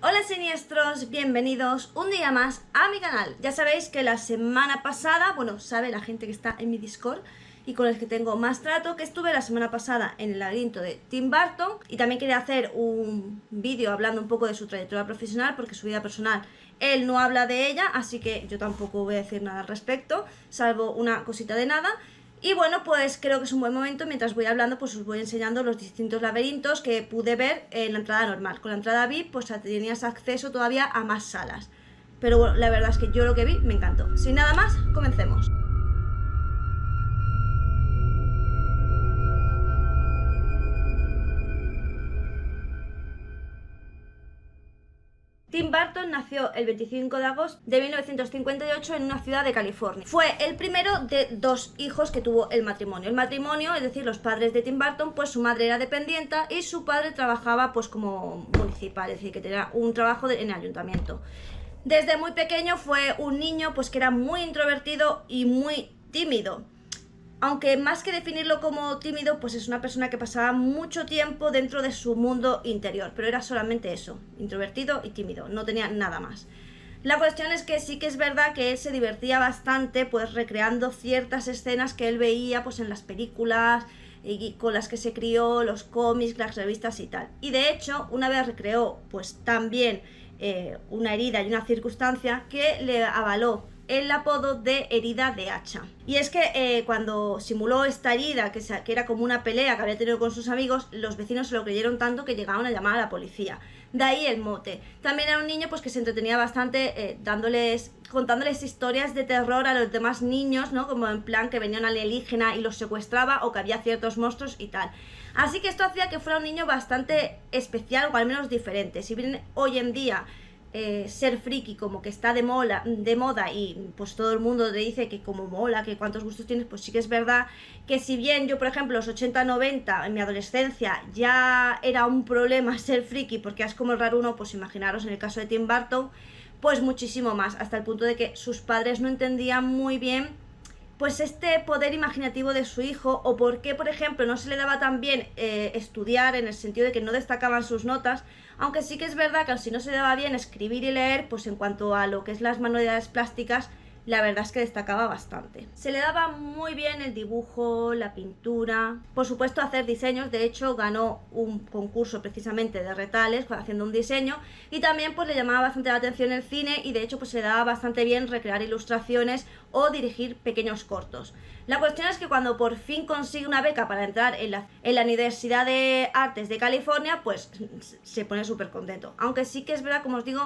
Hola siniestros, bienvenidos un día más a mi canal. Ya sabéis que la semana pasada, bueno, sabe la gente que está en mi Discord y con el que tengo más trato, que estuve la semana pasada en el laberinto de Tim Burton y también quería hacer un vídeo hablando un poco de su trayectoria profesional porque su vida personal él no habla de ella, así que yo tampoco voy a decir nada al respecto, salvo una cosita de nada. Y bueno, pues creo que es un buen momento, mientras voy hablando pues os voy enseñando los distintos laberintos que pude ver en la entrada normal. Con la entrada VIP pues tenías acceso todavía a más salas. Pero bueno, la verdad es que yo lo que vi me encantó. Sin nada más, comencemos. Tim Burton nació el 25 de agosto de 1958 en una ciudad de California. Fue el primero de dos hijos que tuvo el matrimonio. El matrimonio, es decir, los padres de Tim Burton, pues su madre era dependiente y su padre trabajaba pues como municipal, es decir, que tenía un trabajo en el ayuntamiento. Desde muy pequeño fue un niño pues que era muy introvertido y muy tímido. Aunque más que definirlo como tímido, pues es una persona que pasaba mucho tiempo dentro de su mundo interior, pero era solamente eso, introvertido y tímido, no tenía nada más. La cuestión es que sí que es verdad que él se divertía bastante pues recreando ciertas escenas que él veía pues en las películas y con las que se crió, los cómics, las revistas y tal. Y de hecho, una vez recreó pues también una herida y una circunstancia que le avaló el apodo de herida de hacha. Y es que cuando simuló esta herida, que era como una pelea que había tenido con sus amigos, los vecinos se lo creyeron tanto que llegaron a llamar a la policía. De ahí el mote. También era un niño pues que se entretenía bastante contándoles historias de terror a los demás niños, ¿no? Como en plan que venía un alienígena y los secuestraba o que había ciertos monstruos y tal. Así que esto hacía que fuera un niño bastante especial o al menos diferente. Si bien hoy en día ser friki como que está de moda y pues todo el mundo te dice que como mola, que cuántos gustos tienes, pues sí que es verdad que si bien yo por ejemplo los 80-90 en mi adolescencia ya era un problema ser friki porque es como el raro uno, pues imaginaros en el caso de Tim Burton, pues muchísimo más, hasta el punto de que sus padres no entendían muy bien pues este poder imaginativo de su hijo o por qué, por ejemplo, no se le daba tan bien estudiar en el sentido de que no destacaban sus notas, aunque sí que es verdad que si no se le daba bien escribir y leer, pues en cuanto a lo que es las manualidades plásticas, la verdad es que destacaba bastante. Se le daba muy bien el dibujo, la pintura, por supuesto hacer diseños. De hecho ganó un concurso precisamente de retales haciendo un diseño y también pues le llamaba bastante la atención el cine y de hecho pues se le daba bastante bien recrear ilustraciones o dirigir pequeños cortos. La cuestión es que cuando por fin consigue una beca para entrar en la Universidad de Artes de California, pues se pone súper contento. Aunque sí que es verdad, como os digo,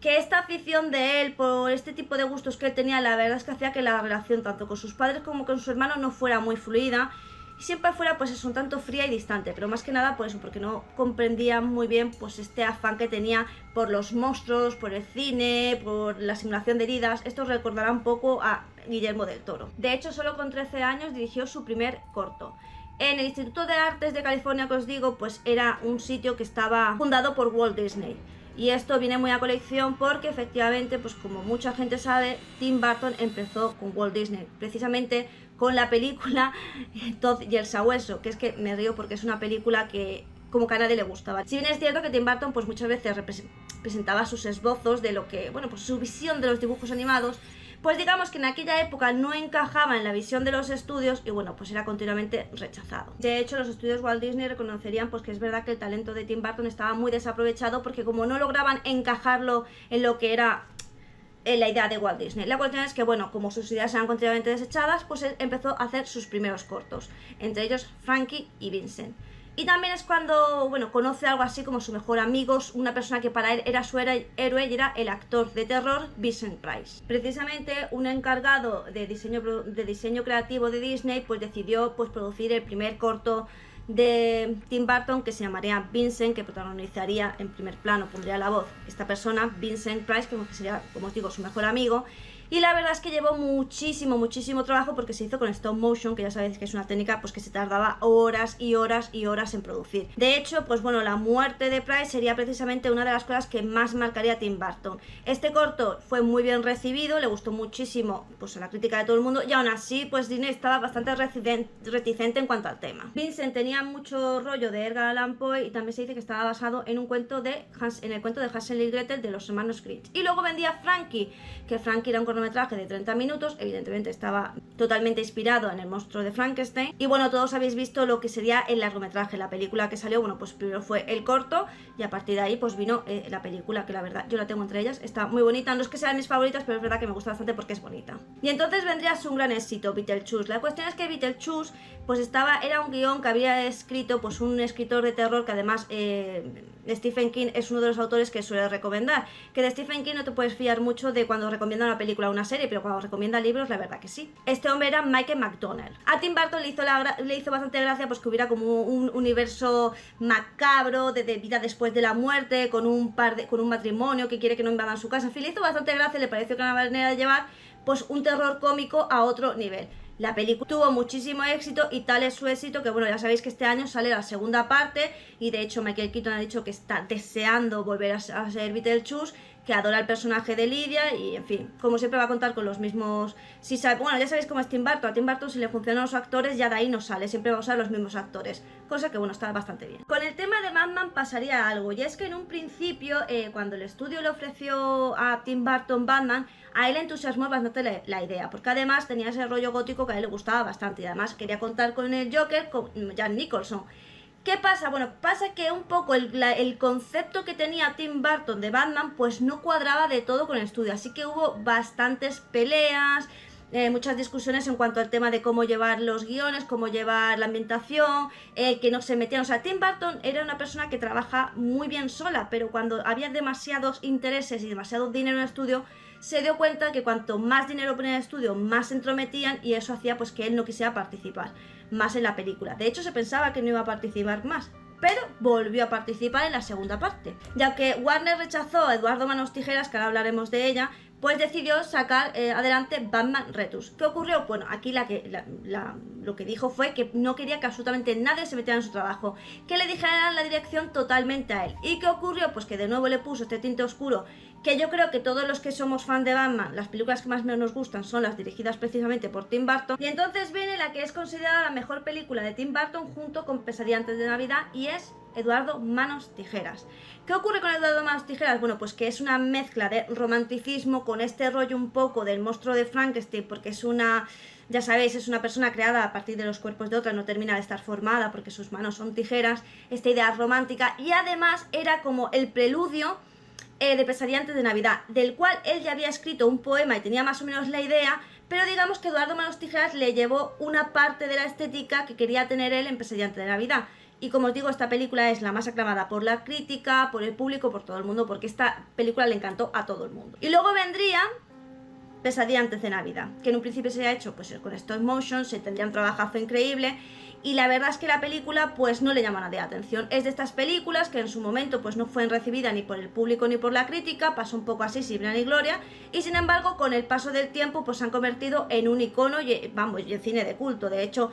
que esta afición de él por este tipo de gustos que él tenía, la verdad es que hacía que la relación tanto con sus padres como con su hermano no fuera muy fluida y siempre fuera pues eso, un tanto fría y distante, pero más que nada por eso, porque no comprendía muy bien pues este afán que tenía por los monstruos, por el cine, por la simulación de heridas. Esto recordará un poco a Guillermo del Toro. De hecho, solo con 13 años dirigió su primer corto. En el Instituto de Artes de California, que os digo, pues era un sitio que estaba fundado por Walt Disney. Y esto viene muy a colección porque efectivamente, pues como mucha gente sabe, Tim Burton empezó con Walt Disney, precisamente con la película Todd y el Sabueso, que es que me río porque es una película que como que a nadie le gustaba. Si bien es cierto que Tim Burton pues muchas veces presentaba sus esbozos de lo que, bueno, pues su visión de los dibujos animados, pues digamos que en aquella época no encajaba en la visión de los estudios y bueno, pues era continuamente rechazado. De hecho, los estudios Walt Disney reconocerían pues que es verdad que el talento de Tim Burton estaba muy desaprovechado porque como no lograban encajarlo en lo que era la idea de Walt Disney. La cuestión es que bueno, como sus ideas eran continuamente desechadas, pues él empezó a hacer sus primeros cortos, entre ellos Frankie y Vincent. Y también es cuando, bueno, conoce algo así como su mejor amigo, una persona que para él era su héroe y era el actor de terror Vincent Price. Precisamente un encargado de diseño creativo de Disney pues decidió pues producir el primer corto de Tim Burton que se llamaría Vincent, que protagonizaría en primer plano, pondría la voz esta persona, Vincent Price, como que sería, como os digo, su mejor amigo. y la verdad es que llevó muchísimo trabajo porque se hizo con stop motion, que ya sabéis que es una técnica pues que se tardaba horas y horas y horas en producir. De hecho, pues bueno, la muerte de Price sería precisamente una de las cosas que más marcaría a Tim Burton. Este corto fue muy bien recibido, le gustó muchísimo pues a la crítica de todo el mundo, y aún así pues Disney estaba bastante reticente en cuanto al tema. Vincent tenía mucho rollo de Edgar Allan Poe y también se dice que estaba basado en un cuento de en el cuento de Hansel y Gretel de los hermanos Grimm. Y luego vendía Frankie, que Frankie era un cortometraje de 30 minutos, evidentemente estaba totalmente inspirado en el monstruo de Frankenstein. Y bueno, todos habéis visto lo que sería el largometraje, la película que salió, bueno, pues primero fue el corto y a partir de ahí pues vino la película, que la verdad yo la tengo entre ellas, está muy bonita, no es que sean mis favoritas, pero es verdad que me gusta bastante porque es bonita. Y entonces vendría su gran éxito, Beetlejuice. La cuestión es que Beetlejuice pues era un guión que había escrito pues un escritor de terror que además Stephen King es uno de los autores que suele recomendar, que de Stephen King no te puedes fiar mucho de cuando recomienda una película o una serie, pero cuando recomienda libros la verdad que sí. Este hombre era Michael McDonald. A Tim Burton le hizo bastante gracia pues que hubiera como un universo macabro de vida después de la muerte, con un matrimonio que quiere que no invadan su casa. En fin, le hizo bastante gracia, le pareció que era una manera de llevar pues un terror cómico a otro nivel. La película tuvo muchísimo éxito y tal es su éxito que, bueno, ya sabéis que este año sale la segunda parte y de hecho Michael Keaton ha dicho que está deseando volver a ser Beetlejuice, que adora el personaje de Lydia y, en fin, como siempre va a contar con los mismos... Bueno, ya sabéis cómo es Tim Burton. A Tim Burton si le funcionan los actores ya de ahí no sale, siempre va a usar los mismos actores, cosa que, bueno, está bastante bien. Con el tema de Batman pasaría algo, y es que en un principio, cuando el estudio le ofreció a Tim Burton Batman, a él entusiasmó bastante la idea, porque además tenía ese rollo gótico que a él le gustaba bastante y además quería contar con el Joker, con Jack Nicholson. ¿Qué pasa? Bueno, pasa que un poco el concepto que tenía Tim Burton de Batman pues no cuadraba de todo con el estudio, así que hubo bastantes peleas, muchas discusiones en cuanto al tema de cómo llevar los guiones, cómo llevar la ambientación, que no se metían. O sea, Tim Burton era una persona que trabaja muy bien sola, pero cuando había demasiados intereses y demasiado dinero en el estudio, se dio cuenta que cuanto más dinero ponía en el estudio, más se entrometían y eso hacía pues que él no quisiera participar más en la película. De hecho, se pensaba que no iba a participar más, pero volvió a participar en la segunda parte. Ya que Warner rechazó a Eduardo Manos Tijeras, que ahora hablaremos de ella, pues decidió sacar adelante Batman Returns. ¿Qué ocurrió? Bueno, aquí lo que dijo fue que no quería que absolutamente nadie se metiera en su trabajo, que le dijeran la dirección totalmente a él. ¿Y qué ocurrió? Pues que de nuevo le puso este tinte oscuro, que yo creo que todos los que somos fan de Batman, las películas que más nos gustan son las dirigidas precisamente por Tim Burton. Y entonces viene la que es considerada la mejor película de Tim Burton junto con Pesadilla antes de Navidad, y es Eduardo Manos Tijeras. ¿Qué ocurre con Eduardo Manos Tijeras? Bueno, pues que es una mezcla de romanticismo con este rollo un poco del monstruo de Frankenstein, porque es una... Ya sabéis, es una persona creada a partir de los cuerpos de otra, no termina de estar formada porque sus manos son tijeras, esta idea romántica, y además era como el preludio de Pesadilla antes de Navidad, del cual él ya había escrito un poema y tenía más o menos la idea, pero digamos que Eduardo Manos Tijeras le llevó una parte de la estética que quería tener él en Pesadilla antes de Navidad. Y como os digo, esta película es la más aclamada por la crítica, por el público, por todo el mundo, porque esta película le encantó a todo el mundo. Y luego vendría Pesadilla antes de Navidad, que en un principio se ha hecho pues con stop motion, se tendría un trabajazo increíble, y la verdad es que la película pues no le llama a nadie la atención. Es de estas películas que en su momento pues no fue recibida ni por el público ni por la crítica, pasó un poco así sin pena ni gloria, y sin embargo con el paso del tiempo pues se han convertido en un icono y, vamos, y en cine de culto. De hecho,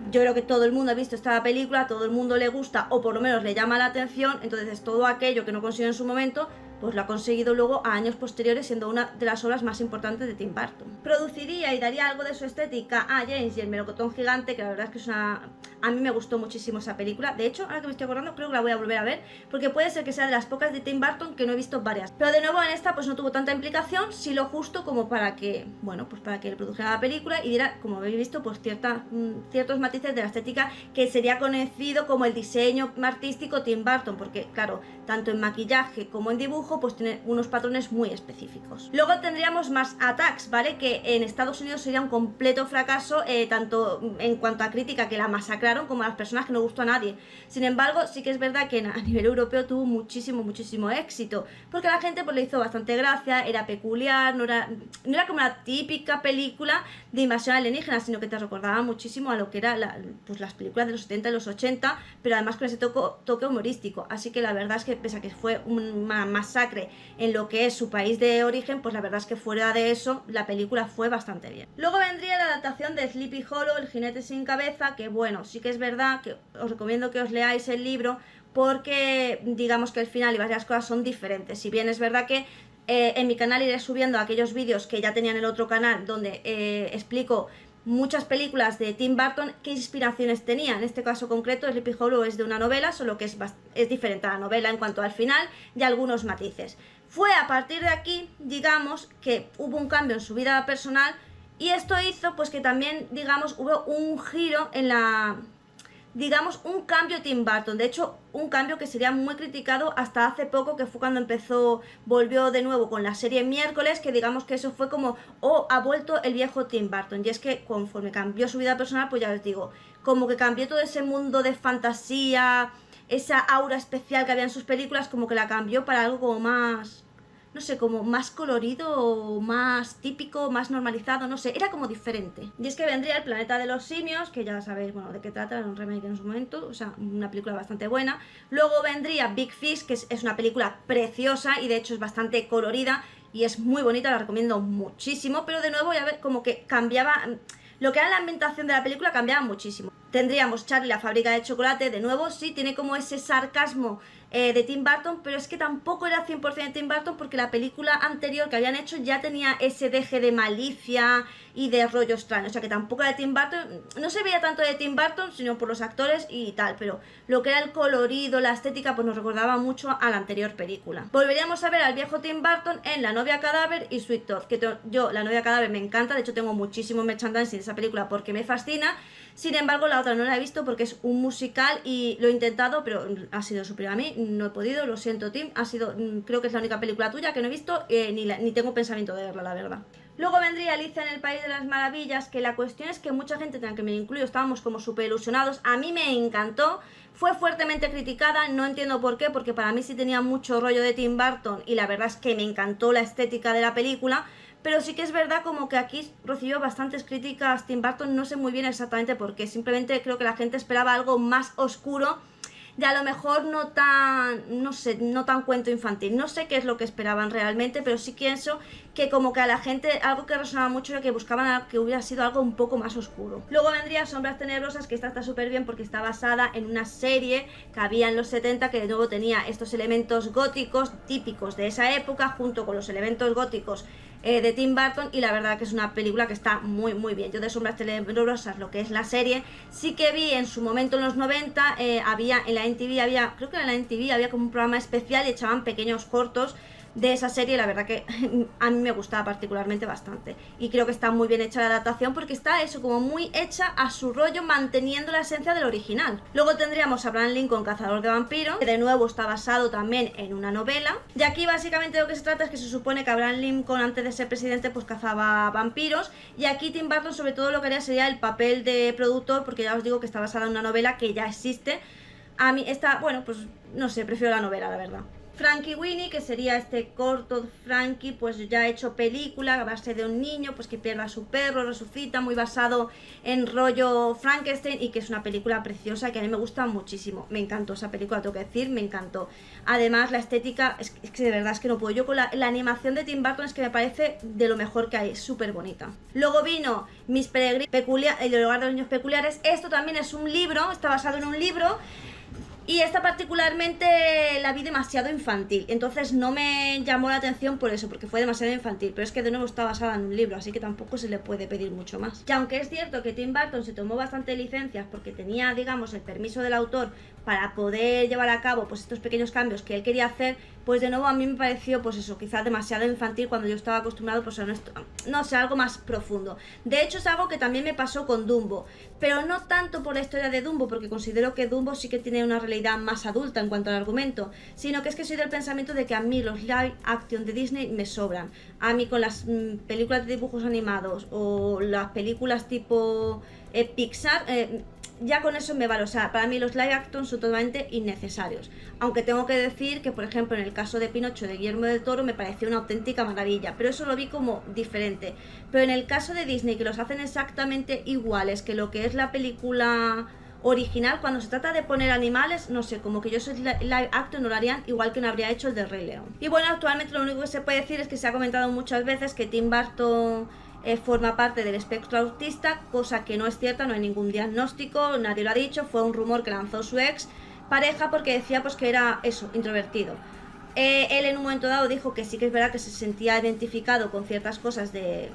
yo creo que todo el mundo ha visto esta película, todo el mundo le gusta o por lo menos le llama la atención, entonces todo aquello que no consiguió en su momento pues lo ha conseguido luego a años posteriores, siendo una de las obras más importantes de Tim Burton. Produciría y daría algo de su estética a James y el melocotón gigante, que la verdad es que es una... A mí me gustó muchísimo esa película. De hecho, ahora que me estoy acordando, creo que la voy a volver a ver, porque puede ser que sea de las pocas de Tim Burton que no he visto varias. Pero de nuevo en esta pues no tuvo tanta implicación, sí lo justo como para que, bueno, pues para que le produjera la película y diera, como habéis visto, pues ciertos matices de la estética que sería conocido como el diseño artístico Tim Burton, porque claro, tanto en maquillaje como en dibujo pues tiene unos patrones muy específicos. Luego tendríamos Mars Attacks, ¿vale? Que en Estados Unidos sería un completo fracaso, tanto en cuanto a crítica, que la masacraron, como a las personas, que no gustó a nadie. Sin embargo, sí que es verdad que a nivel europeo tuvo muchísimo éxito, porque a la gente pues le hizo bastante gracia, era peculiar, no era como la típica película de invasión alienígena, sino que te recordaba muchísimo a lo que era pues las películas de los 70 y los 80, pero además con ese toque humorístico. Así que la verdad es que pese a que fue una masacre masacre en lo que es su país de origen, pues la verdad es que fuera de eso, la película fue bastante bien. Luego vendría la adaptación de Sleepy Hollow, El jinete sin cabeza, que bueno, sí que es verdad que os recomiendo que os leáis el libro, porque digamos que el final y varias cosas son diferentes. Si bien es verdad que en mi canal iré subiendo aquellos vídeos que ya tenía en el otro canal, donde explico muchas películas de Tim Burton, qué inspiraciones tenía. En este caso concreto, Sleepy Hollow es de una novela, solo que es diferente a la novela en cuanto al final y algunos matices. Fue a partir de aquí, digamos, que hubo un cambio en su vida personal, y esto hizo pues que también, digamos, hubo un giro en la... digamos, un cambio de Tim Burton. De hecho, un cambio que sería muy criticado hasta hace poco, que fue cuando volvió de nuevo con la serie Miércoles, que digamos que eso fue como, oh, ha vuelto el viejo Tim Burton. Y es que conforme cambió su vida personal, pues ya os digo, como que cambió todo ese mundo de fantasía, esa aura especial que había en sus películas, como que la cambió para algo como más... no sé, como más colorido, más típico, más normalizado, no sé, era como diferente. Y es que vendría El planeta de los simios, que ya sabéis, bueno, de qué trata, era un remake en su momento, o sea, una película bastante buena. Luego vendría Big Fish, que es una película preciosa y de hecho es bastante colorida y es muy bonita, la recomiendo muchísimo, pero de nuevo ya ver como que cambiaba, lo que era la ambientación de la película cambiaba muchísimo. Tendríamos Charlie la fábrica de chocolate, de nuevo sí, tiene como ese sarcasmo de Tim Burton, pero es que tampoco era 100% de Tim Burton, porque la película anterior que habían hecho ya tenía ese deje de malicia y de rollo extraño, o sea que tampoco era de Tim Burton, no se veía tanto de Tim Burton, sino por los actores y tal, pero lo que era el colorido, la estética, pues nos recordaba mucho a la anterior película. Volveríamos a ver al viejo Tim Burton en La novia cadáver y Sweet Tooth, que yo, La novia cadáver me encanta, de hecho tengo muchísimo merchandising de esa película porque me fascina. Sin embargo, la otra no la he visto porque es un musical y lo he intentado, pero ha sido superior a mí, no he podido, lo siento Tim, creo que es la única película tuya que no he visto, ni tengo pensamiento de verla, la verdad. Luego vendría Alicia en el País de las Maravillas, que la cuestión es que mucha gente, que me incluyo, estábamos como súper ilusionados, a mí me encantó, fue fuertemente criticada, no entiendo por qué, porque para mí sí tenía mucho rollo de Tim Burton y la verdad es que me encantó la estética de la película. Pero sí que es verdad como que aquí recibió bastantes críticas Tim Burton, no sé muy bien exactamente por qué, simplemente creo que la gente esperaba algo más oscuro, de a lo mejor no tan, no sé, no tan cuento infantil, no sé qué es lo que esperaban realmente, pero sí pienso que como que a la gente algo que resonaba mucho era que buscaban que hubiera sido algo un poco más oscuro. Luego vendría Sombras Tenebrosas, que esta está súper bien porque está basada en una serie que había en los 70, que de nuevo tenía estos elementos góticos típicos de esa época, junto con los elementos góticos de Tim Burton, y la verdad que es una película que está muy muy bien. Yo de Sombras Tenebrosas, lo que es la serie, sí que vi en su momento en los 90, había en la NTV, creo que en la NTV había como un programa especial y echaban pequeños cortos de esa serie. La verdad que a mí me gustaba particularmente bastante y creo que está muy bien hecha la adaptación porque está eso, como muy hecha a su rollo, manteniendo la esencia del original. Luego tendríamos a Abraham Lincoln, Cazador de Vampiros, que de nuevo está basado también en una novela, y aquí básicamente de lo que se trata es que se supone que Abraham Lincoln, antes de ser presidente, pues cazaba vampiros, y aquí Tim Burton sobre todo lo que haría sería el papel de productor, porque ya os digo que está basada en una novela que ya existe. A mí esta, bueno, pues no sé, prefiero la novela, la verdad. Frankie Winnie, que sería este corto Frankie, pues ya ha hecho película a base de un niño pues que pierde a su perro, resucita, muy basado en rollo Frankenstein, y que es una película preciosa que a mí me gusta muchísimo. Me encantó esa película, tengo que decir, me encantó. Además la estética, es que de verdad es que no puedo. Yo con la animación de Tim Burton es que me parece de lo mejor que hay, es súper bonita. Luego vino Miss Peregrine, El hogar de los niños peculiares. Esto también es un libro, está basado en un libro. Y esta particularmente la vi demasiado infantil, entonces no me llamó la atención por eso, porque fue demasiado infantil, pero es que de nuevo está basada en un libro, así que tampoco se le puede pedir mucho más. Y aunque es cierto que Tim Burton se tomó bastante licencias porque tenía, digamos, el permiso del autor para poder llevar a cabo pues estos pequeños cambios que él quería hacer, pues de nuevo a mí me pareció pues eso, quizás demasiado infantil cuando yo estaba acostumbrado pues a no sé, algo más profundo. De hecho es algo que también me pasó con Dumbo, pero no tanto por la historia de Dumbo, porque considero que Dumbo sí que tiene una realidad más adulta en cuanto al argumento, sino que es que soy del pensamiento de que a mí los live action de Disney me sobran. A mí con las películas de dibujos animados o las películas tipo Pixar, ya con eso me vale. O sea, para mí los live action son totalmente innecesarios, aunque tengo que decir que por ejemplo en el caso de Pinocho de Guillermo del Toro me pareció una auténtica maravilla, pero eso lo vi como diferente. Pero en el caso de Disney, que los hacen exactamente iguales que lo que es la película original, cuando se trata de poner animales, no sé, como que yo soy live action no lo harían igual que no habría hecho el de Rey León. Y bueno, actualmente lo único que se puede decir es que se ha comentado muchas veces que Tim Burton forma parte del espectro autista, cosa que no es cierta, no hay ningún diagnóstico, nadie lo ha dicho, fue un rumor que lanzó su ex pareja porque decía pues que era eso, introvertido. Él en un momento dado dijo que sí que es verdad que se sentía identificado con ciertas cosas,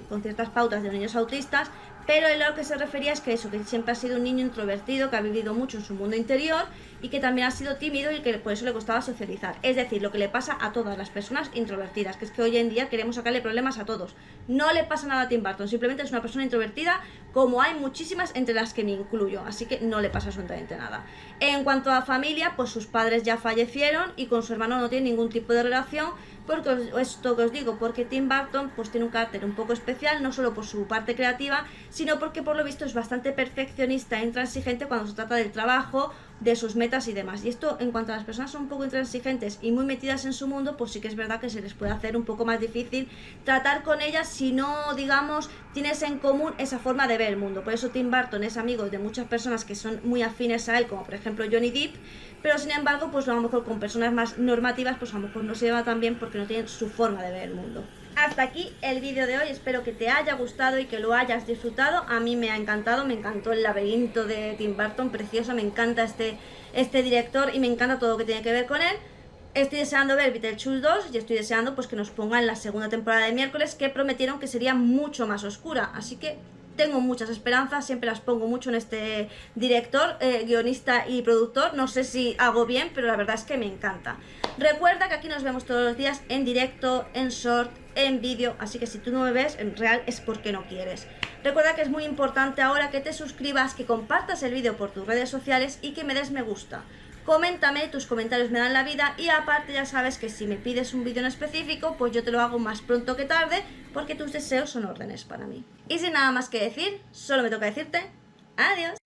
con ciertas pautas de niños autistas, pero él a lo que se refería es que eso, que siempre ha sido un niño introvertido, que ha vivido mucho en su mundo interior y que también ha sido tímido y que por eso le costaba socializar. Es decir, lo que le pasa a todas las personas introvertidas, que es que hoy en día queremos sacarle problemas a todos. No le pasa nada a Tim Burton, simplemente es una persona introvertida, como hay muchísimas, entre las que me incluyo, así que no le pasa absolutamente nada. En cuanto a familia, pues sus padres ya fallecieron y con su hermano no tiene ningún tipo de relación, porque esto que os digo, porque Tim Burton pues tiene un carácter un poco especial, no solo por su parte creativa, sino porque por lo visto es bastante perfeccionista e intransigente cuando se trata del trabajo, de sus metas y demás. Y esto, en cuanto a las personas son un poco intransigentes y muy metidas en su mundo, pues sí que es verdad que se les puede hacer un poco más difícil tratar con ellas si no, digamos, tienes en común esa forma de ver el mundo. Por eso Tim Burton es amigo de muchas personas que son muy afines a él, como por ejemplo Johnny Depp, pero sin embargo, pues a lo mejor con personas más normativas, pues a lo mejor no se lleva tan bien porque no tienen su forma de ver el mundo. Hasta aquí el vídeo de hoy, espero que te haya gustado y que lo hayas disfrutado. A mí me ha encantado, me encantó el laberinto de Tim Burton, precioso, me encanta este director y me encanta todo lo que tiene que ver con él. Estoy deseando ver Beetlejuice 2 y estoy deseando pues que nos pongan la segunda temporada de Miércoles, que prometieron que sería mucho más oscura, así que tengo muchas esperanzas, siempre las pongo mucho en este director, guionista y productor. No sé si hago bien, pero la verdad es que me encanta. Recuerda que aquí nos vemos todos los días en directo, en short, en vídeo, así que si tú no me ves en real es porque no quieres. Recuerda que es muy importante ahora que te suscribas, que compartas el vídeo por tus redes sociales y que me des me gusta. Coméntame, tus comentarios me dan la vida y aparte ya sabes que si me pides un vídeo en específico, pues yo te lo hago más pronto que tarde porque tus deseos son órdenes para mí. Y sin nada más que decir, solo me toca decirte adiós.